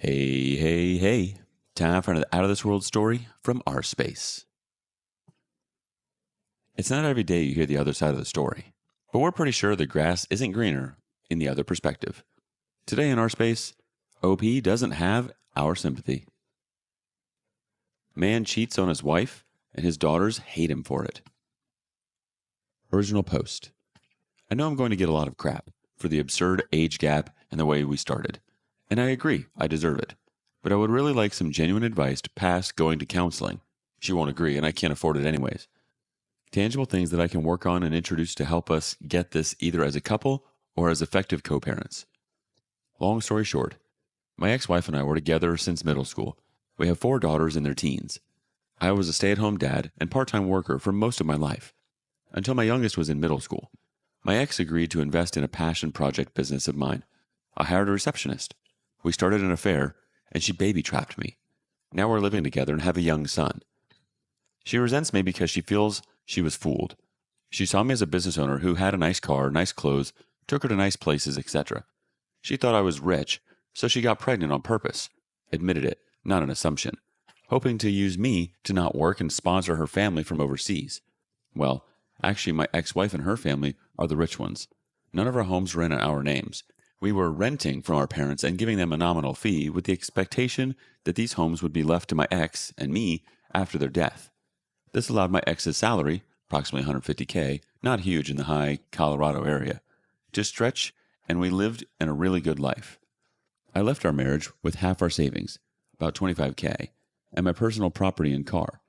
Hey, hey, hey. Time for an out of this world story from our space. It's not every day you hear the other side of the story, but we're pretty sure the grass isn't greener in the other perspective. Today in our space, OP doesn't have our sympathy. Man cheats on his wife, and his daughters hate him for it. Original post. I know I'm going to get a lot of crap for the absurd age gap and the way we started, and I agree, I deserve it. But I would really like some genuine advice past going to counseling. She won't agree, and I can't afford it anyways. Tangible things that I can work on and introduce to help us get this either as a couple or as effective co-parents. Long story short, my ex-wife and I were together since middle school. We have 4 daughters in their teens. I was a stay-at-home dad and part-time worker for most of my life, until my youngest was in middle school. My ex agreed to invest in a passion project business of mine. I hired a receptionist. We started an affair, and she baby-trapped me. Now we're living together and have a young son. She resents me because she feels she was fooled. She saw me as a business owner who had a nice car, nice clothes, took her to nice places, etc. She thought I was rich, so she got pregnant on purpose. Admitted it, not an assumption. Hoping to use me to not work and sponsor her family from overseas. Well, actually my ex-wife and her family are the rich ones. None of our homes were in our names. We were renting from our parents and giving them a nominal fee with the expectation that these homes would be left to my ex and me after their death. This allowed my ex's salary, approximately $150K, not huge in the high Colorado area, to stretch, and we lived in a really good life. I left our marriage with half our savings, about $25K, and my personal property and car.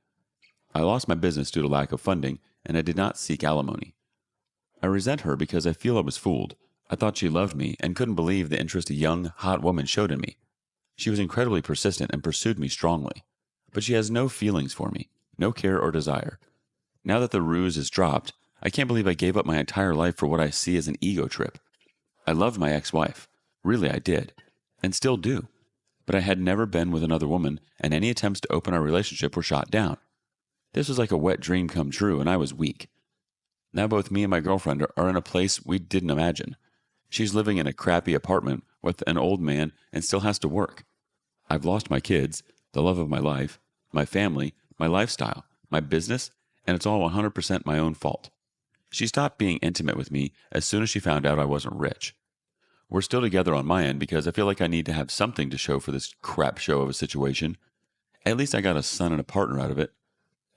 I lost my business due to lack of funding, and I did not seek alimony. I resent her because I feel I was fooled. I thought she loved me and couldn't believe the interest a young, hot woman showed in me. She was incredibly persistent and pursued me strongly, but she has no feelings for me, no care or desire. Now that the ruse is dropped, I can't believe I gave up my entire life for what I see as an ego trip. I loved my ex-wife. Really, I did. And still do. But I had never been with another woman, and any attempts to open our relationship were shot down. This was like a wet dream come true, and I was weak. Now both me and my girlfriend are in a place we didn't imagine. She's living in a crappy apartment with an old man and still has to work. I've lost my kids, the love of my life, my family, my lifestyle, my business, and it's all 100% my own fault. She stopped being intimate with me as soon as she found out I wasn't rich. We're still together on my end because I feel like I need to have something to show for this crap show of a situation. At least I got a son and a partner out of it.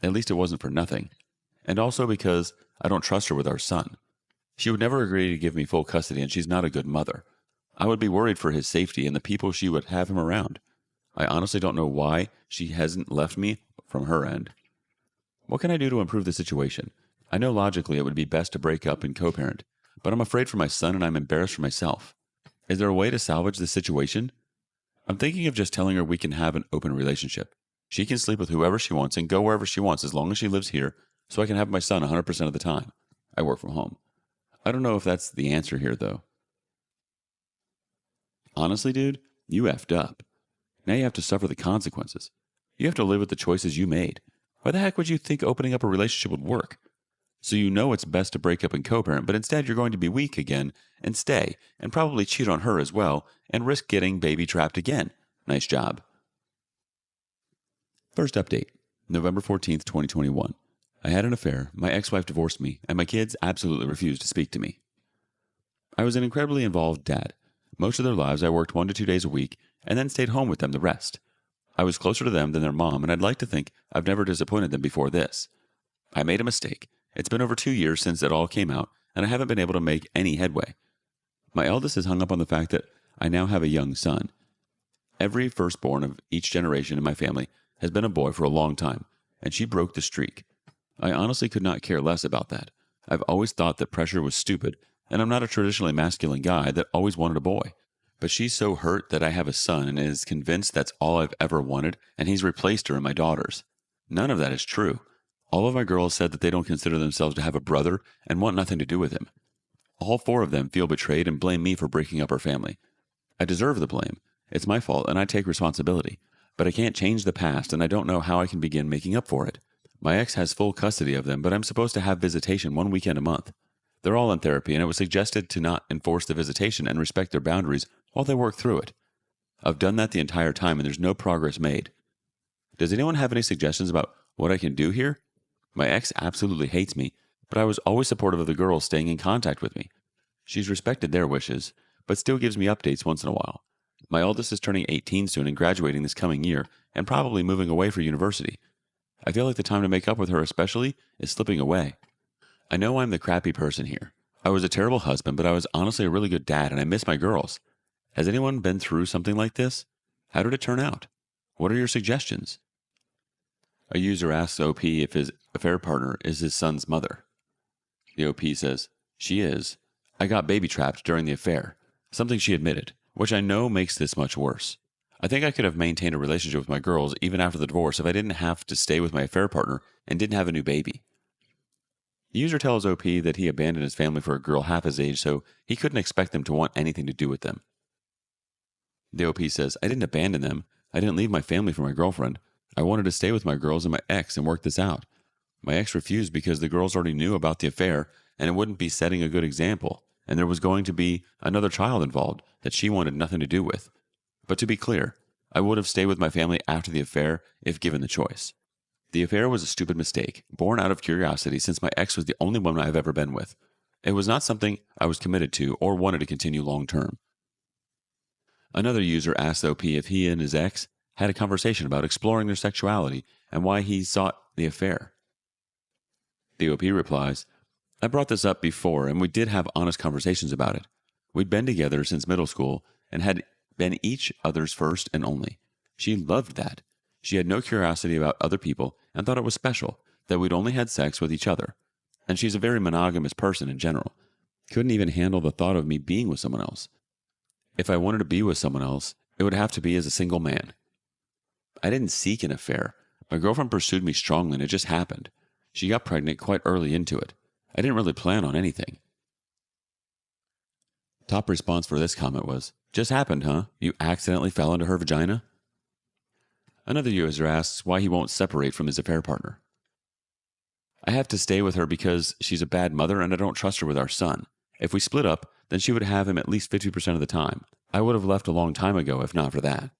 At least it wasn't for nothing. And also because I don't trust her with our son. She would never agree to give me full custody, and she's not a good mother. I would be worried for his safety and the people she would have him around. I honestly don't know why she hasn't left me from her end. What can I do to improve the situation? I know logically it would be best to break up and co-parent, but I'm afraid for my son and I'm embarrassed for myself. Is there a way to salvage this situation? I'm thinking of just telling her we can have an open relationship. She can sleep with whoever she wants and go wherever she wants as long as she lives here, so I can have my son 100% of the time. I work from home. I don't know if that's the answer here, though. Honestly, dude, you effed up. Now you have to suffer the consequences. You have to live with the choices you made. Why the heck would you think opening up a relationship would work? So you know it's best to break up and co-parent, but instead you're going to be weak again and stay, and probably cheat on her as well, and risk getting baby trapped again. Nice job. First update, November 14th, 2021. I had an affair, my ex-wife divorced me, and my kids absolutely refused to speak to me. I was an incredibly involved dad. Most of their lives I worked 1 to 2 days a week, and then stayed home with them the rest. I was closer to them than their mom, and I'd like to think I've never disappointed them before this. I made a mistake. It's been over 2 years since it all came out, and I haven't been able to make any headway. My eldest is hung up on the fact that I now have a young son. Every firstborn of each generation in my family has been a boy for a long time, and she broke the streak. I honestly could not care less about that. I've always thought that pressure was stupid, and I'm not a traditionally masculine guy that always wanted a boy. But she's so hurt that I have a son and is convinced that's all I've ever wanted, and he's replaced her and my daughters. None of that is true. All of my girls said that they don't consider themselves to have a brother and want nothing to do with him. All 4 of them feel betrayed and blame me for breaking up our family. I deserve the blame. It's my fault and I take responsibility. But I can't change the past and I don't know how I can begin making up for it. My ex has full custody of them, but I'm supposed to have visitation 1 weekend a month. They're all in therapy and it was suggested to not enforce the visitation and respect their boundaries while they work through it. I've done that the entire time and there's no progress made. Does anyone have any suggestions about what I can do here? My ex absolutely hates me, but I was always supportive of the girls staying in contact with me. She's respected their wishes, but still gives me updates once in a while. My oldest is turning 18 soon and graduating this coming year, and probably moving away for university. I feel like the time to make up with her especially is slipping away. I know I'm the crappy person here. I was a terrible husband, but I was honestly a really good dad and I miss my girls. Has anyone been through something like this? How did it turn out? What are your suggestions? A user asks OP if his affair partner is his son's mother. The OP says, "She is. I got baby trapped during the affair," something she admitted, which I know makes this much worse. I think I could have maintained a relationship with my girls even after the divorce if I didn't have to stay with my affair partner and didn't have a new baby. The user tells OP that he abandoned his family for a girl half his age, so he couldn't expect them to want anything to do with them. The OP says, "I didn't abandon them. I didn't leave my family for my girlfriend. I wanted to stay with my girls and my ex and work this out. My ex refused because the girls already knew about the affair and it wouldn't be setting a good example, and there was going to be another child involved that she wanted nothing to do with. But to be clear, I would have stayed with my family after the affair if given the choice. The affair was a stupid mistake, born out of curiosity since my ex was the only woman I've ever been with. It was not something I was committed to or wanted to continue long term." Another user asked OP if he and his ex had a conversation about exploring their sexuality and why he sought the affair. The OP replies, "I brought this up before and we did have honest conversations about it. We'd been together since middle school and had been each other's first and only. She loved that. She had no curiosity about other people and thought it was special that we'd only had sex with each other. And she's a very monogamous person in general. Couldn't even handle the thought of me being with someone else. If I wanted to be with someone else, it would have to be as a single man. I didn't seek an affair. My girlfriend pursued me strongly and it just happened. She got pregnant quite early into it. I didn't really plan on anything." Top response for this comment was, "Just happened, huh? You accidentally fell into her vagina?" Another user asks why he won't separate from his affair partner. "I have to stay with her because she's a bad mother and I don't trust her with our son. If we split up, then she would have him at least 50% of the time. I would have left a long time ago if not for that."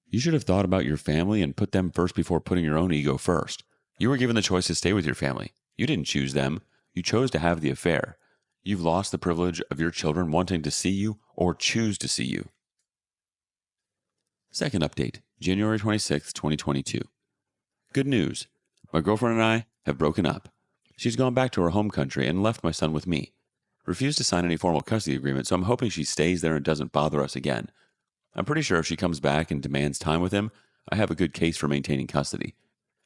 You should have thought about your family and put them first before putting your own ego first. You were given the choice to stay with your family. You didn't choose them. You chose to have the affair. You've lost the privilege of your children wanting to see you or choose to see you. Second update, January 26, 2022. Good news. My girlfriend and I have broken up. She's gone back to her home country and left my son with me. Refused to sign any formal custody agreement, so I'm hoping she stays there and doesn't bother us again. I'm pretty sure if she comes back and demands time with him, I have a good case for maintaining custody.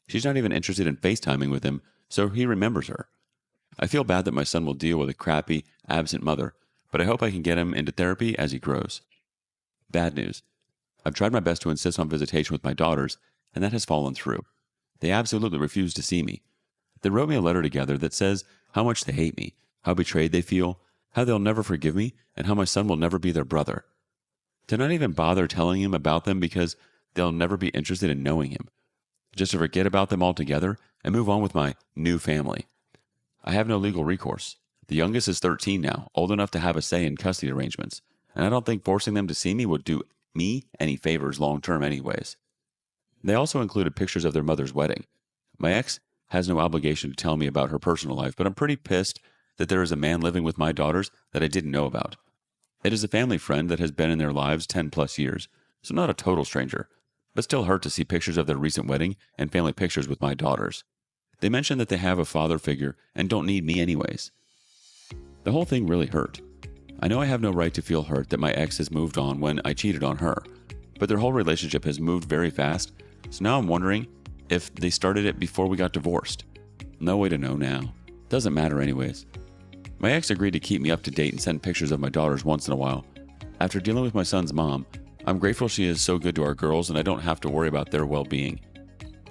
She's not even interested in FaceTiming with him, so he remembers her. I feel bad that my son will deal with a crappy, absent mother, but I hope I can get him into therapy as he grows. Bad news. I've tried my best to insist on visitation with my daughters, and that has fallen through. They absolutely refuse to see me. They wrote me a letter together that says how much they hate me, how betrayed they feel, how they'll never forgive me, and how my son will never be their brother. To not even bother telling him about them because they'll never be interested in knowing him. Just to forget about them altogether and move on with my new family. I have no legal recourse. The youngest is 13 now, old enough to have a say in custody arrangements, and I don't think forcing them to see me would do me any favors long term anyways. They also included pictures of their mother's wedding. My ex has no obligation to tell me about her personal life, but I'm pretty pissed that there is a man living with my daughters that I didn't know about. It is a family friend that has been in their lives 10 plus years, so not a total stranger, but still hurt to see pictures of their recent wedding and family pictures with my daughters. They mention that they have a father figure and don't need me anyways. The whole thing really hurt. I know I have no right to feel hurt that my ex has moved on when I cheated on her, but their whole relationship has moved very fast, so now I'm wondering if they started it before we got divorced. No way to know now. Doesn't matter anyways. My ex agreed to keep me up to date and send pictures of my daughters once in a while. After dealing with my son's mom, I'm grateful she is so good to our girls and I don't have to worry about their well-being.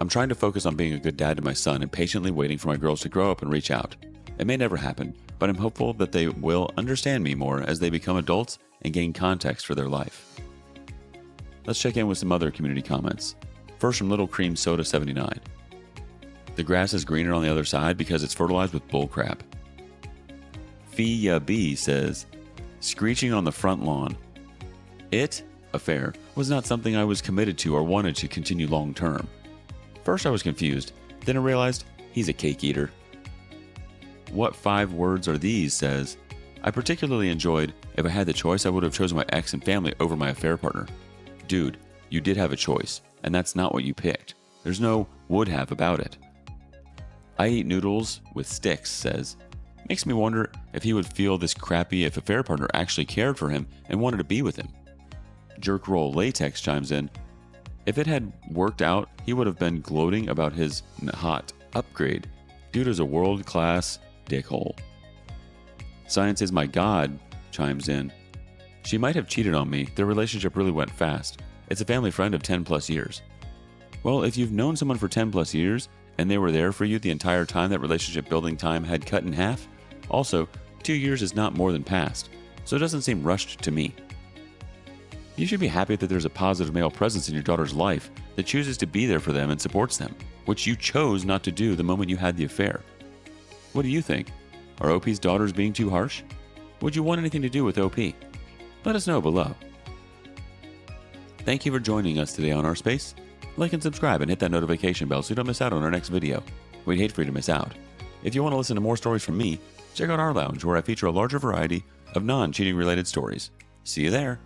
I'm trying to focus on being a good dad to my son and patiently waiting for my girls to grow up and reach out. It may never happen, but I'm hopeful that they will understand me more as they become adults and gain context for their life. Let's check in with some other community comments. First from Little Cream Soda 79. The grass is greener on the other side because it's fertilized with bullcrap. Fia B says, screeching on the front lawn. affair was not something I was committed to or wanted to continue long term. First I was confused, then I realized he's a cake eater. What 5 words are these says, I particularly enjoyed, if I had the choice I would have chosen my ex and family over my affair partner. Dude, you did have a choice, and that's not what you picked. There's no would have about it. I eat noodles with sticks says, makes me wonder if he would feel this crappy if affair partner actually cared for him and wanted to be with him. Jerk roll latex chimes in, if it had worked out, he would have been gloating about his hot upgrade. Dude is a world-class dickhole. Science is my god chimes in. She might have cheated on me. Their relationship really went fast. It's a family friend of 10 plus years. Well, if you've known someone for 10 plus years and they were there for you the entire time that relationship building time had cut in half, also, 2 years is not more than past, so it doesn't seem rushed to me. You should be happy that there's a positive male presence in your daughter's life that chooses to be there for them and supports them, which you chose not to do the moment you had the affair. What do you think? Are OP's daughters being too harsh? Would you want anything to do with OP? Let us know below. Thank you for joining us today on Our Space. Like and subscribe and hit that notification bell so you don't miss out on our next video. We'd hate for you to miss out. If you want to listen to more stories from me, check out our lounge where I feature a larger variety of non-cheating related stories. See you there.